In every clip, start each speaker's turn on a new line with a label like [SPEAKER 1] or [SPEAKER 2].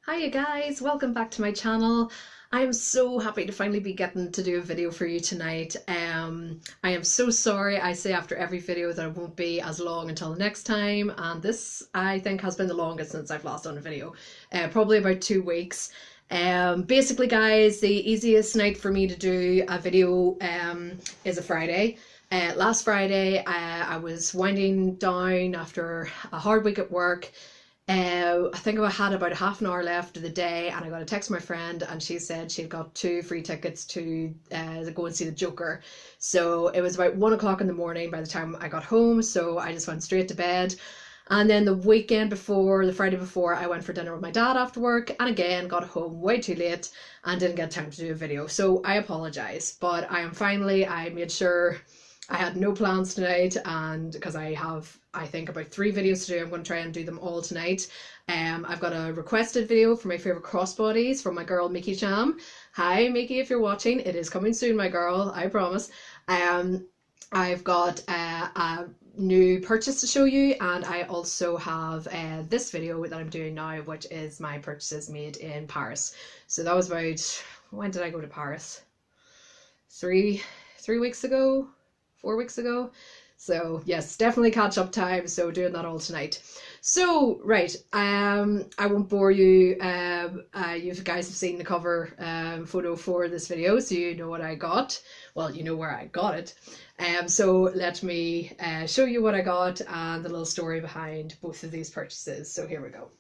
[SPEAKER 1] Hiya guys, welcome back to my channel. I am so happy to finally be getting to do a video for you tonight. I am so sorry, I say after every video that it won't be as long until the next time, and this I think has been the longest since I've last done a video, probably about 2 weeks. Basically guys, the easiest night for me to do a video is a Friday. Last Friday I was winding down after a hard week at work. I think I had about half an hour left of the day, and I got a text from my friend, and she said she'd got 2 free tickets to go and see the Joker. So it was about 1 o'clock in the morning by the time I got home, so I just went straight to bed. And then the weekend before, the Friday before, I went for dinner with my dad after work, and again got home way too late and didn't get time to do a video. So I apologise, but I made sure I had no plans tonight, and because I have, I think, about 3 videos to do, I'm going to try and do them all tonight. I've got a requested video for my favourite crossbodies from my girl Mickey Jam. Hi Mickey, if you're watching, it is coming soon, my girl, I promise. I've got a new purchase to show you, and I also have this video that I'm doing now, which is my purchases made in Paris. So that was about, when did I go to Paris? Three weeks ago? 4 weeks ago. So yes, definitely catch up time, so doing that all tonight. So right, I won't bore you. You guys have seen the cover photo for this video, so you know what I got. Well, you know where I got it. So let me show you what I got and the little story behind both of these purchases. So here we go.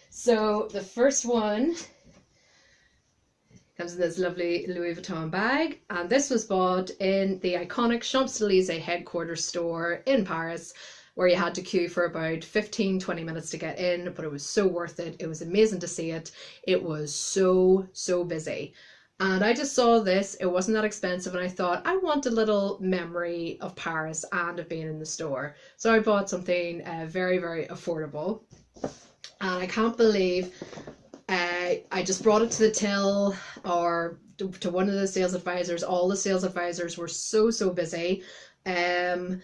[SPEAKER 1] So the first one comes in this lovely Louis Vuitton bag, and this was bought in the iconic Champs-Élysées headquarters store in Paris, where you had to queue for about 15-20 minutes to get in, but it was so worth it. It was amazing to see it. It was so busy. And I just saw this, it wasn't that expensive, and I thought, I want a little memory of Paris and of being in the store. So I bought something very affordable, and I can't believe I just brought it to the till, or to one of the sales advisors. All the sales advisors were so busy, and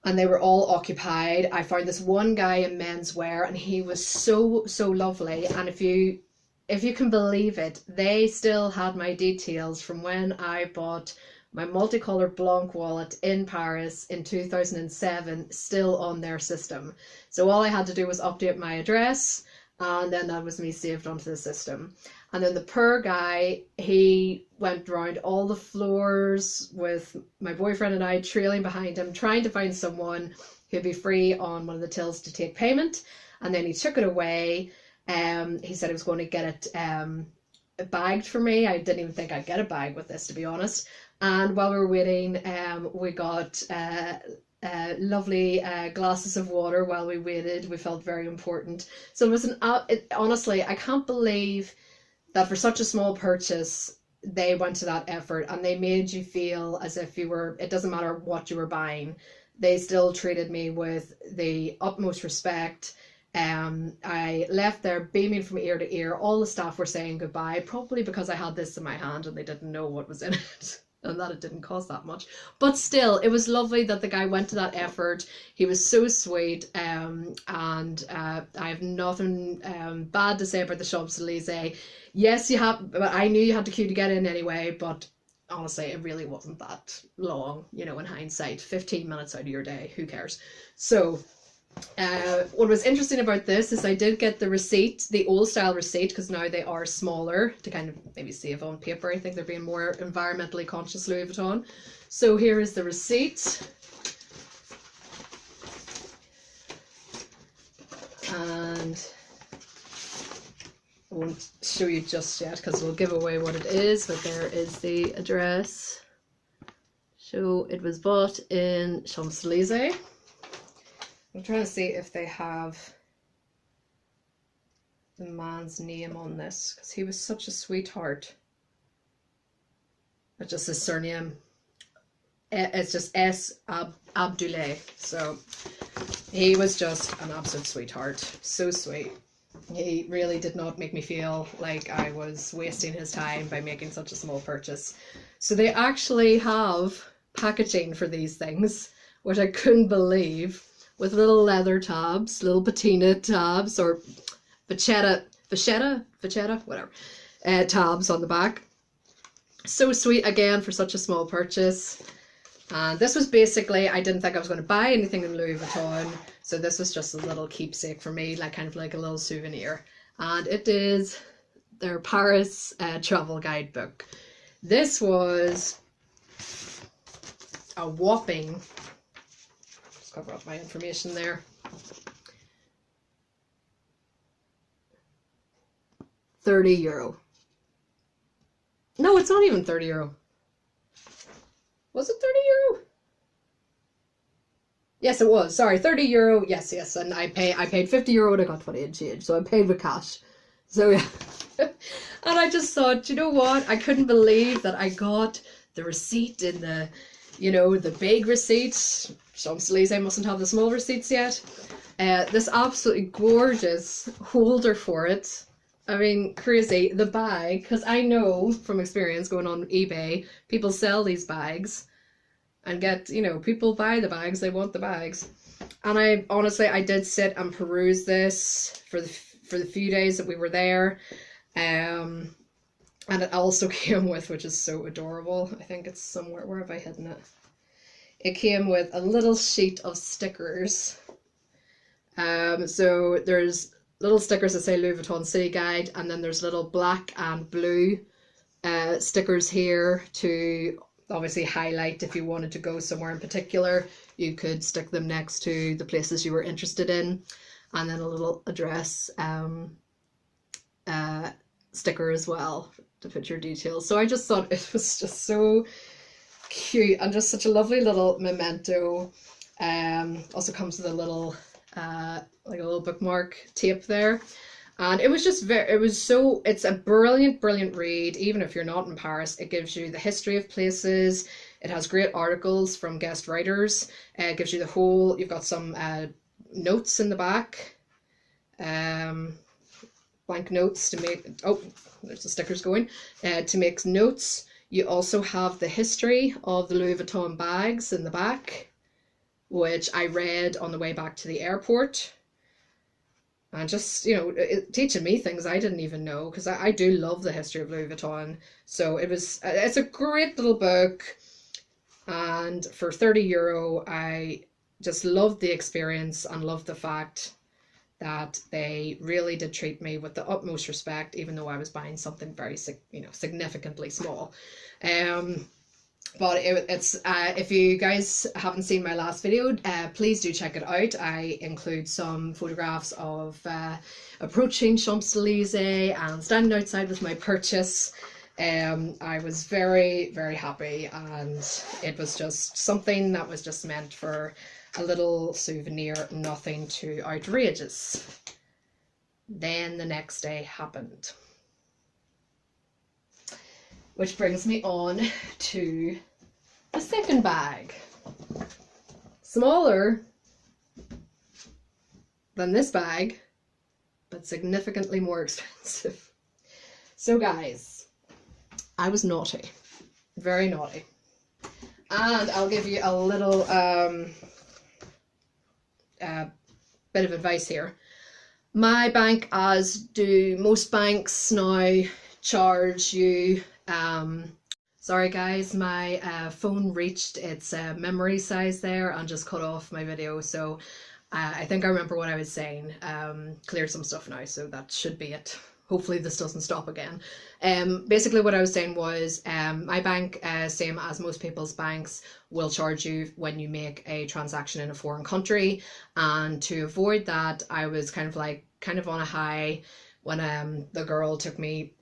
[SPEAKER 1] they were all occupied. I found this one guy in menswear, and he was so lovely. And if you can believe it, they still had my details from when I bought my multicolored Blanc wallet in Paris in 2007, still on their system. So all I had to do was update my address, and then that was me saved onto the system. And then the poor guy, he went around all the floors with my boyfriend and I trailing behind him, trying to find someone who'd be free on one of the tills to take payment. And then he took it away. He said he was going to get it bagged for me. I didn't even think I'd get a bag with this, to be honest. And while we were waiting, we got lovely glasses of water while we waited. We felt very important. So it was honestly, I can't believe that for such a small purchase they went to that effort, and they made you feel as if you were, it doesn't matter what you were buying, they still treated me with the utmost respect. I left there beaming from ear to ear. All the staff were saying goodbye, probably because I had this in my hand and they didn't know what was in it. And that it didn't cost that much, but still it was lovely that the guy went to that effort. He was so sweet, and I have nothing bad to say about the Champs-Élysées. Yes, but I knew you had to queue to get in anyway, but honestly it really wasn't that long, you know, in hindsight. 15 minutes out of your day, who cares? So what was interesting about this is I did get the receipt, the old style receipt, because now they are smaller to kind of maybe save on paper. I think they're being more environmentally conscious, Louis Vuitton. So here is the receipt, and I won't show you just yet because we'll give away what it is, but there is the address. So it was bought in Champs-Élysées. I'm trying to see if they have the man's name on this, because he was such a sweetheart. It's just his surname. It's just S. Abdoulaye. So he was just an absolute sweetheart. So sweet. He really did not make me feel like I was wasting his time by making such a small purchase. So they actually have packaging for these things, which I couldn't believe, with little leather tabs, little patina tabs, or vachetta vachetta, whatever, tabs on the back. So sweet again for such a small purchase. And this was basically, I didn't think I was going to buy anything in Louis Vuitton, so this was just a little keepsake for me, like kind of like a little souvenir. And it is their Paris travel guidebook. This was a whopping, just cover up my information there, €30. No, it's not even €30. Was it €30? Yes, it was. Sorry, €30. Yes, yes. And I paid €50 and I got 20 in change. So I paid with cash. So yeah. And I just thought, you know what? I couldn't believe that I got the receipt in the, you know, the big receipt. Champs-Elysees mustn't have the small receipts yet. This absolutely gorgeous holder for it. I mean, crazy. The bag, because I know from experience going on eBay, people sell these bags and get, you know, people buy the bags, they want the bags. And I honestly, I did sit and peruse this for the few days that we were there. And it also came with, which is so adorable, I think it's somewhere, where have I hidden it? It came with a little sheet of stickers. So there's little stickers that say Louis Vuitton City Guide, and then there's little black and blue stickers here to obviously highlight if you wanted to go somewhere in particular. You could stick them next to the places you were interested in, and then a little address sticker as well to put your details. So I just thought it was just so cute and just such a lovely little memento. Also comes with a little like a little bookmark tape there, and it was just it's a brilliant read. Even if you're not in Paris, it gives you the history of places. It has great articles from guest writers. It gives you the whole, you've got some notes in the back, blank notes to make, oh, there's the stickers going, to make notes. You also have the history of the Louis Vuitton bags in the back, which I read on the way back to the airport. And just, you know, teaching me things I didn't even know, because I do love the history of Louis Vuitton. So it's a great little book. And for €30, I just loved the experience and loved the fact that they really did treat me with the utmost respect, even though I was buying something very, you know, significantly small. But it's if you guys haven't seen my last video, please do check it out. I include some photographs of approaching Champs-Elysees and standing outside with my purchase. I was very happy, and it was just something that was just meant for a little souvenir, nothing too outrageous. Then the next day happened. Which brings me on to the second bag. Smaller than this bag, but significantly more expensive. So guys, I was naughty, very naughty. And I'll give you a little bit of advice here. My bank, as do most banks now, charge you sorry guys, my phone reached its memory size there and just cut off my video, so I think I remember what I was saying. Cleared some stuff now, so that should be it. Hopefully this doesn't stop again. Basically what I was saying was my bank, same as most people's banks, will charge you when you make a transaction in a foreign country, and to avoid that I was kind of on a high when the girl took me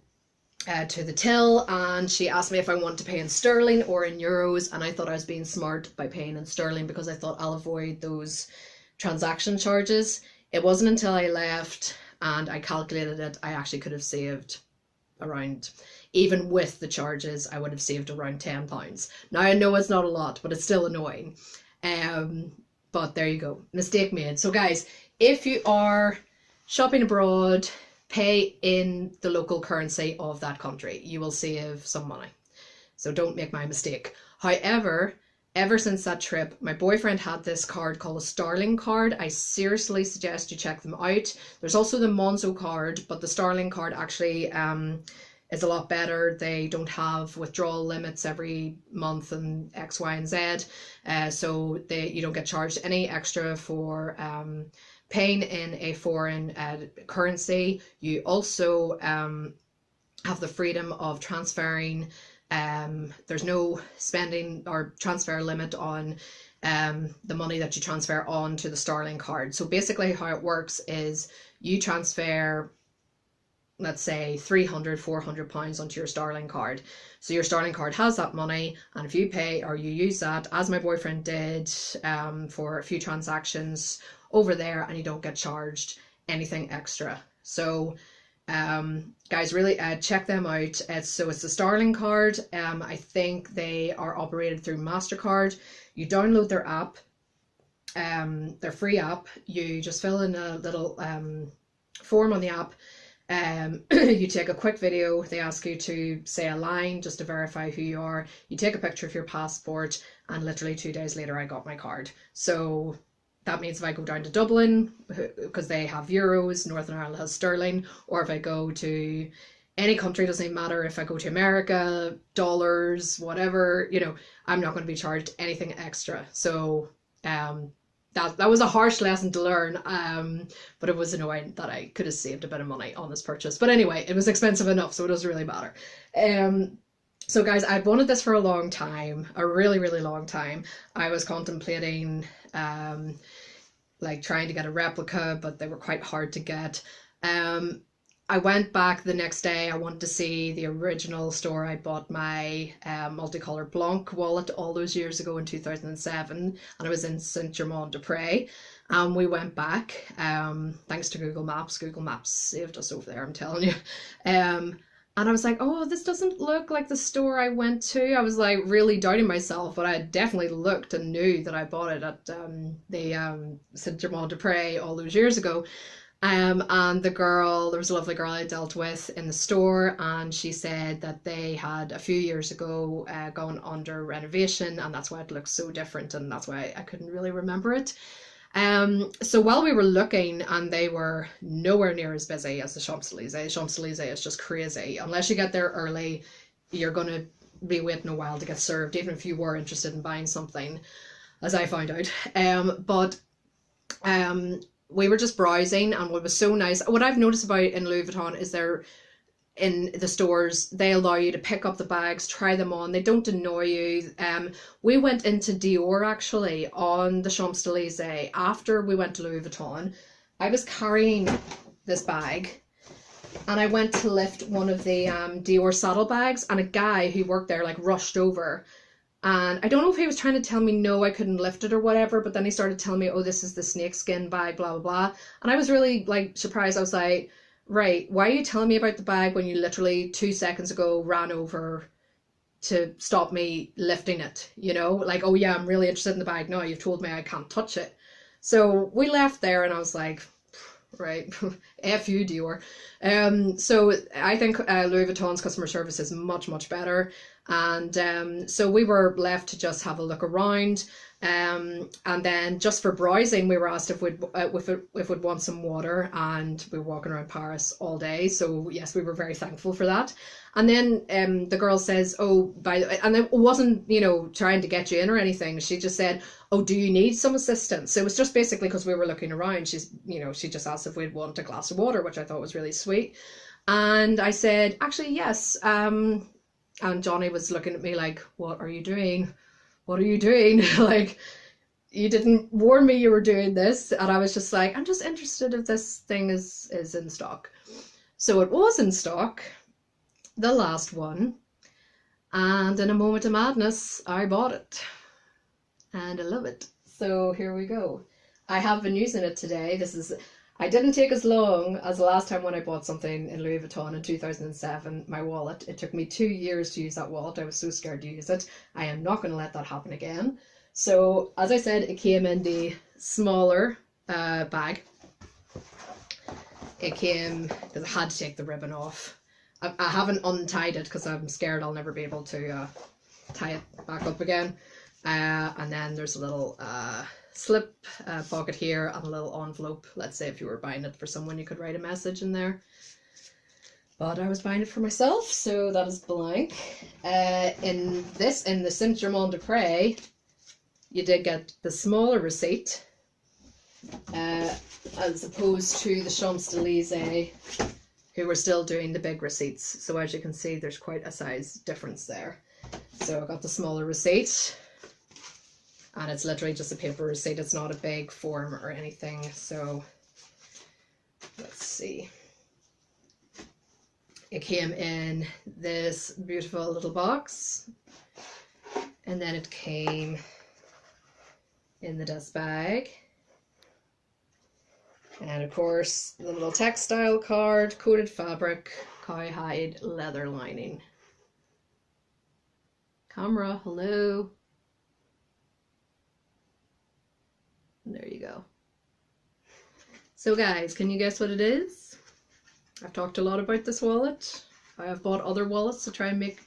[SPEAKER 1] to the till, and she asked me if I want to pay in sterling or in euros, and I thought I was being smart by paying in sterling because I thought I'll avoid those transaction charges. It wasn't until I left and I calculated it, I actually could have saved around, even with the charges, I would have saved around £10. Now I know it's not a lot, but it's still annoying. But there you go, mistake made. So guys, if you are shopping abroad, pay in the local currency of that country. You will save some money. So don't make my mistake. However, ever since that trip, my boyfriend had this card called a Starling card. I seriously suggest you check them out. There's also the Monzo card, but the Starling card actually is a lot better. They don't have withdrawal limits every month and X, Y, and Z. So you don't get charged any extra for paying in a foreign currency. You also have the freedom of transferring. There's no spending or transfer limit on the money that you transfer on to the Starling card. So basically how it works is you transfer, let's say, 300, 400 pounds onto your Starling card. So your Starling card has that money, and if you pay or you use that, as my boyfriend did, for a few transactions over there, and you don't get charged anything extra. So guys, really check them out. So it's the Starling card. I think they are operated through MasterCard. You download their app, their free app. You just fill in a little form on the app. You take a quick video. They ask you to say a line just to verify who you are. You take a picture of your passport, and literally 2 days later I got my card. So that means if I go down to Dublin, because they have euros, Northern Ireland has sterling, or if I go to any country, doesn't even matter, if I go to America, dollars, whatever, you know, I'm not going to be charged anything extra. So that was a harsh lesson to learn, but it was annoying that I could have saved a bit of money on this purchase. But anyway, it was expensive enough, so it doesn't really matter. So guys, I'd wanted this for a long time, a really, really long time. I was contemplating like trying to get a replica, but they were quite hard to get. I went back the next day. I wanted to see the original store I bought my multicolored Blanc wallet all those years ago in 2007, and I was in Saint-Germain-des-Prés. We went back, thanks to Google Maps. Google Maps saved us over there, I'm telling you. And I was like, oh, this doesn't look like the store I went to. I was like really doubting myself, but I had definitely looked and knew that I bought it at the Saint-Germain-des-Prés all those years ago. And the girl, there was a lovely girl I dealt with in the store, and she said that they had a few years ago gone under renovation, and that's why it looks so different, and that's why I couldn't really remember it. So while we were looking, and they were nowhere near as busy as the Champs-Élysées. Champs-Élysées is just crazy. Unless you get there early, you're going to be waiting a while to get served, even if you were interested in buying something, as I found out. We were just browsing, and what was so nice, what I've noticed about in Louis Vuitton is they're in the stores, they allow you to pick up the bags, try them on, they don't annoy you. We went into Dior actually on the Champs-Élysées after we went to Louis Vuitton. I was carrying this bag, and I went to lift one of the Dior saddlebags, and a guy who worked there like rushed over, and I don't know if he was trying to tell me no, I couldn't lift it or whatever, but then he started telling me, oh, this is the snakeskin bag, blah blah blah. And I was really like surprised. I was like, right, why are you telling me about the bag when you literally 2 seconds ago ran over to stop me lifting it? You know, like, oh yeah, I'm really interested in the bag. No, you've told me I can't touch it. So we left there, and I was like, right, F you, Dior. So I think Louis Vuitton's customer service is much, much better. And so we were left to just have a look around. And then just for browsing, we were asked if we'd want some water, and we were walking around Paris all day. So yes, we were very thankful for that. And then the girl says, oh, by the way, and it wasn't, you know, trying to get you in or anything. She just said, oh, do you need some assistance? It was just basically because we were looking around. She's, you know, she just asked if we'd want a glass of water, which I thought was really sweet. And I said, actually, yes. And Johnny was looking at me like, what are you doing? What are you doing? Like, you didn't warn me you were doing this. And I was just like, I'm just interested if this thing is in stock. So it was in stock, the last one. And in a moment of madness, I bought it. And I love it. So here we go. I have been using it today. I didn't take as long as the last time when I bought something in Louis Vuitton in 2007, my wallet. It took me 2 years to use that wallet. I was so scared to use it. I am not going to let that happen again. So, as I said, it came in the smaller bag. It came, because I had to take the ribbon off. I haven't untied it because I'm scared I'll never be able to tie it back up again. And then there's a little slip pocket here and a little envelope. Let's say if you were buying it for someone, you could write a message in there. But I was buying it for myself, so that is blank. In the Saint-Germain-des-Prés, you did get the smaller receipt, as opposed to the Champs-Élysées, who were still doing the big receipts. So as you can see, there's quite a size difference there. So I got the smaller receipt, and it's literally just a paper receipt. It's not a big form or anything. So let's see. It came in this beautiful little box, and then it came in the dust bag. And of course, the little textile card, coated fabric, cowhide, leather lining. Camera, hello. And there you go. So guys, can you guess what it is? I've talked a lot about this wallet. I have bought other wallets to try and make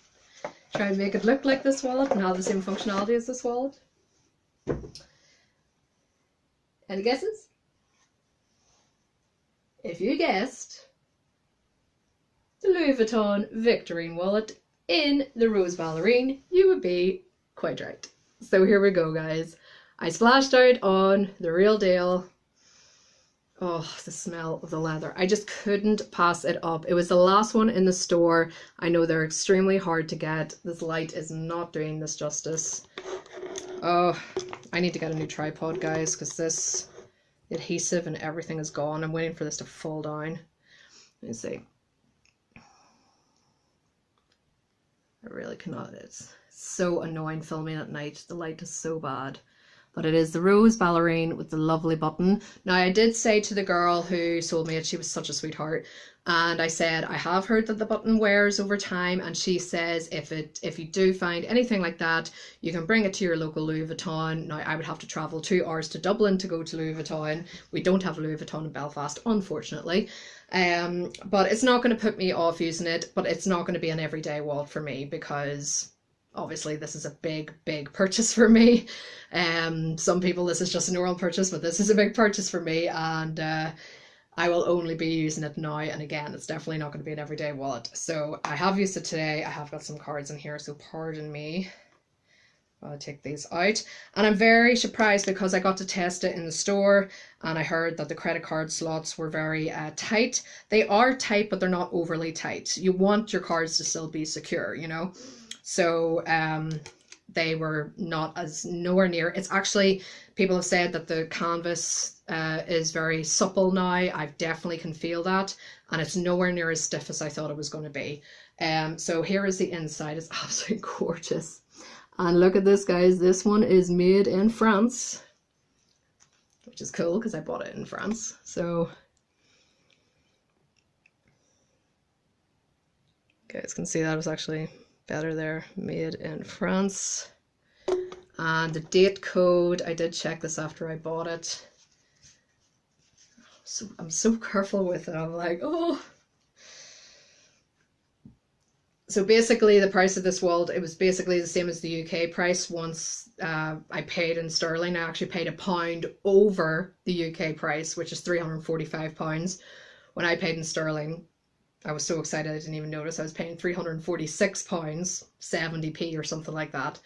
[SPEAKER 1] it look like this wallet and have the same functionality as this wallet. Any guesses? If you guessed the Louis Vuitton Victorine wallet in the Rose Ballerine, you would be quite right. So here we go, guys. I splashed out on the real deal. Oh, the smell of the leather. I just couldn't pass it up. It was the last one in the store. I know they're extremely hard to get. This light is not doing this justice. Oh, I need to get a new tripod, guys, because this adhesive and everything is gone. I'm waiting for this to fall down. Let me see. I really cannot. It's so annoying filming at night. The light is so bad. But it is the Rose Ballerine with the lovely button. Now, I did say to the girl who sold me it, she was such a sweetheart, and I said, I have heard that the button wears over time, and she says if you do find anything like that, you can bring it to your local Louis Vuitton. Now, I would have to travel 2 hours to Dublin to go to Louis Vuitton. We don't have Louis Vuitton in Belfast, unfortunately. But it's not going to put me off using it, but it's not going to be an everyday wallet for me, because obviously this is a big purchase for me. Some people this is just a normal purchase, but this is a big purchase for me, and I will only be using it now. And again, it's definitely not going to be an everyday wallet. So I have used it today. I have got some cards in here, so pardon me. I'll take these out. And I'm very surprised because I got to test it in the store, and I heard that the credit card slots were very tight. They are tight, but they're not overly tight. You want your cards to still be secure, you know. So they were not as nowhere near. It's actually, people have said that the canvas is very supple now. I definitely can feel that, and it's nowhere near as stiff as I thought it was going to be. So here is the inside. It's absolutely gorgeous. And look at this, guys. This one is made in France, which is cool because I bought it in France. So you guys can see that was actually better there, made in France. And the date code, I did check this after I bought it. So I'm so careful with it. I'm like, oh. So basically the price of this wallet, it was basically the same as the UK price. Once I paid in sterling, I actually paid £1 over the UK price, which is £345. When I paid in sterling, I was so excited I didn't even notice. I was paying £346, 70p or something like that.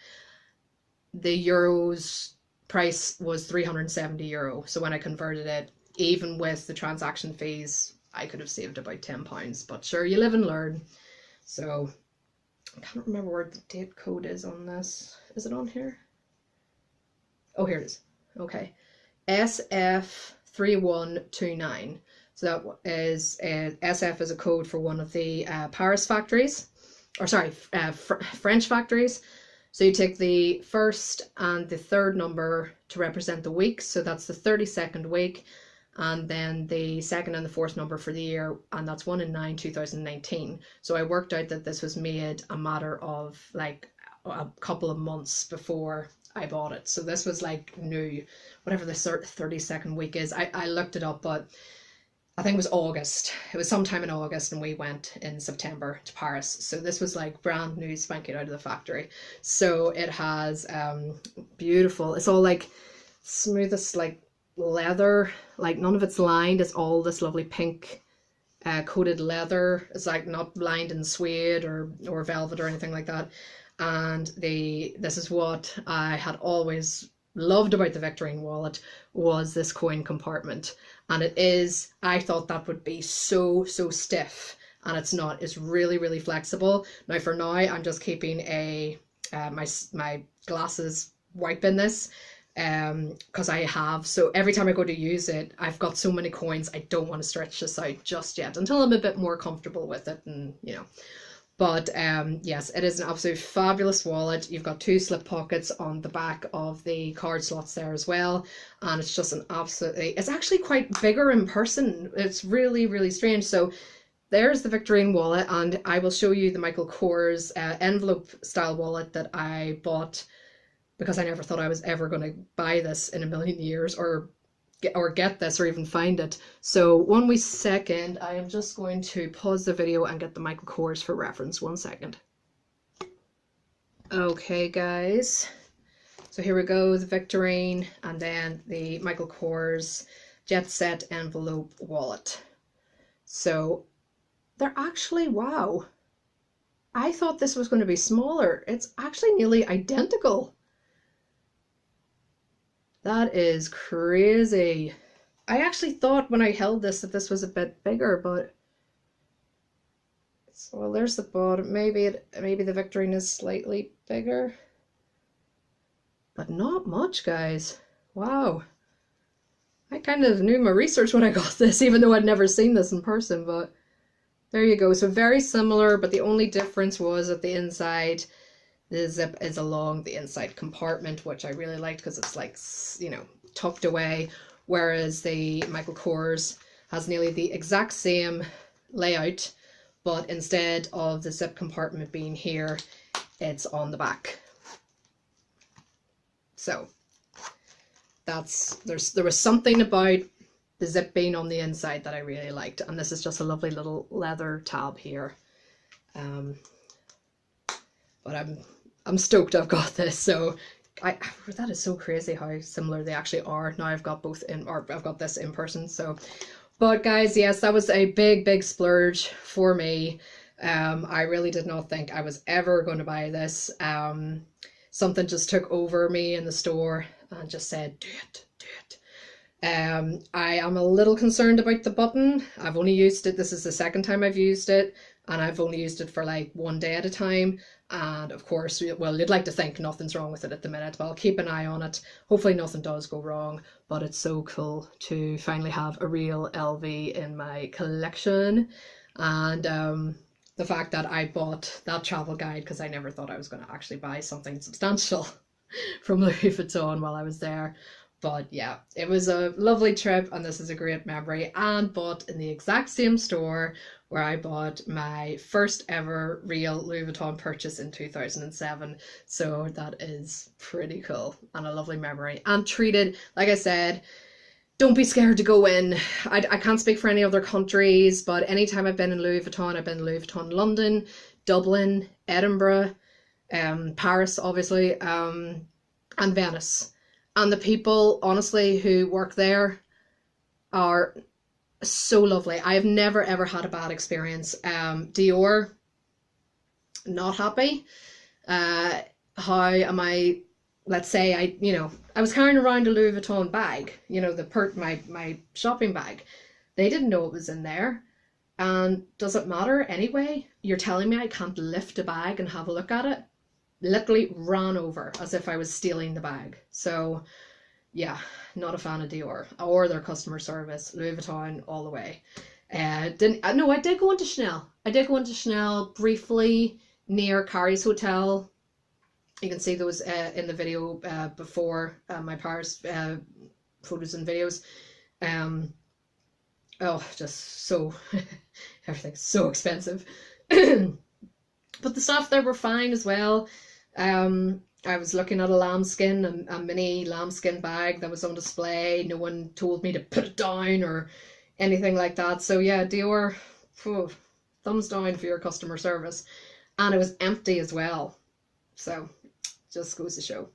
[SPEAKER 1] The euros price was €370. So when I converted it, even with the transaction fees, I could have saved about £10. But sure, you live and learn. So I can't remember where the date code is on this. Is it on here? Oh, here it is. Okay. SF3129. So that is, SF is a code for one of the Paris factories, or sorry, French factories. So you take the first and the third number to represent the week. So that's the 32nd week. And then the second and the fourth number for the year, and that's 1/9/2019. So I worked out that this was made a matter of like a couple of months before I bought it. So this was like new, whatever the 32nd week is. I looked it up, but I think it was August. It was sometime in August, and we went in September to Paris. So this was like brand new, spanking out of the factory. So it has beautiful. It's all like smoothest like leather. Like none of it's lined. It's all this lovely pink coated leather. It's like not lined in suede or velvet or anything like that. And this is what I had always loved about the Victorine wallet, was this coin compartment. And it is, I thought that would be so stiff, and it's not. It's really, really flexible. Now for now, I'm just keeping my glasses wipe in this, because I have, so every time I go to use it, I've got so many coins, I don't want to stretch this out just yet until I'm a bit more comfortable with it, and But yes, it is an absolute fabulous wallet. You've got 2 slip pockets on the back of the card slots there as well. And it's just it's actually quite bigger in person. It's really, really strange. So there's the Victorine wallet, and I will show you the Michael Kors envelope style wallet that I bought, because I never thought I was ever going to buy this in a million years, or get this, or even find it. So 1 wee second, I am just going to pause the video and get the Michael Kors for reference. 1 second. Okay guys, so here we go, the Victorine, and then the Michael Kors Jet Set envelope wallet. So they're actually, wow, I thought this was going to be smaller. It's actually nearly identical. That is crazy. I actually thought when I held this that this was a bit bigger, but well, there's the bottom. Maybe the Victorine is slightly bigger, but not much, guys. Wow. I kind of knew my research when I got this, even though I'd never seen this in person, but there you go. So very similar, but the only difference was at the inside, the zip is along the inside compartment, which I really liked because it's like, tucked away, whereas the Michael Kors has nearly the exact same layout, but instead of the zip compartment being here, it's on the back. So there was something about the zip being on the inside that I really liked, and this is just a lovely little leather tab here. But I'm stoked I've got this. So that is so crazy how similar they actually are. Now I've got I've got this in person. So, but guys, yes, that was a big splurge for me. I really did not think I was ever going to buy this. Something just took over me in the store and just said, do it. I am a little concerned about the button. I've only used it, this is the second time I've used it, and I've only used it for like 1 day at a time. And of course, well, you'd like to think nothing's wrong with it at the minute, but I'll keep an eye on it. Hopefully nothing does go wrong, but it's so cool to finally have a real LV in my collection. And the fact that I bought that travel guide, because I never thought I was going to actually buy something substantial from Louis Vuitton while I was there. But yeah, it was a lovely trip, and this is a great memory, and bought in the exact same store where I bought my first ever real Louis Vuitton purchase in 2007. So that is pretty cool and a lovely memory. And treated, like I said, don't be scared to go in. I can't speak for any other countries, but anytime I've been in Louis Vuitton, I've been in Louis Vuitton London, Dublin, Edinburgh, Paris, obviously, and Venice. And the people, honestly, who work there are so lovely. I have never ever had a bad experience. Dior, not happy. How am I? Let's say I was carrying around a Louis Vuitton bag, my shopping bag. They didn't know it was in there. And does it matter anyway? You're telling me I can't lift a bag and have a look at it? Literally ran over as if I was stealing the bag. So yeah, not a fan of Dior or their customer service. Louis Vuitton all the way. I did go into Chanel. I did go into Chanel briefly near Carrie's Hotel. You can see those in the video before my Paris photos and videos. Just so everything's so expensive. But the stuff there were fine as well. I was looking at a lambskin, a mini lambskin bag that was on display. No one told me to put it down or, anything like that. So yeah, Dior, phew, thumbs down for your customer service. And it was empty as well. So just goes to show.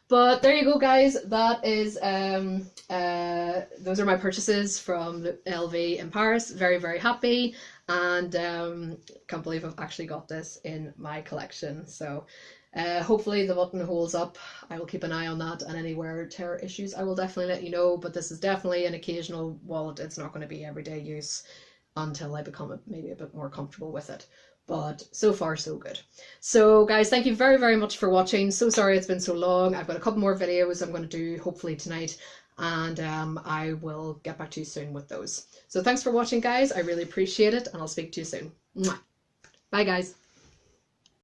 [SPEAKER 1] But there you go, guys. That is those are my purchases from LV in Paris. Very, very happy, and can't believe I've actually got this in my collection. So hopefully the button holds up. I will keep an eye on that, and any wear tear issues I will definitely let you know. But this is definitely an occasional wallet. It's not going to be everyday use until I become maybe a bit more comfortable with it. But so far so good. So guys, thank you very, very much for watching. So sorry it's been so long. I've got a couple more videos I'm going to do hopefully tonight, and I will get back to you soon with those. So thanks for watching, guys. I really appreciate it, and I'll speak to you soon. Mwah. Bye, guys.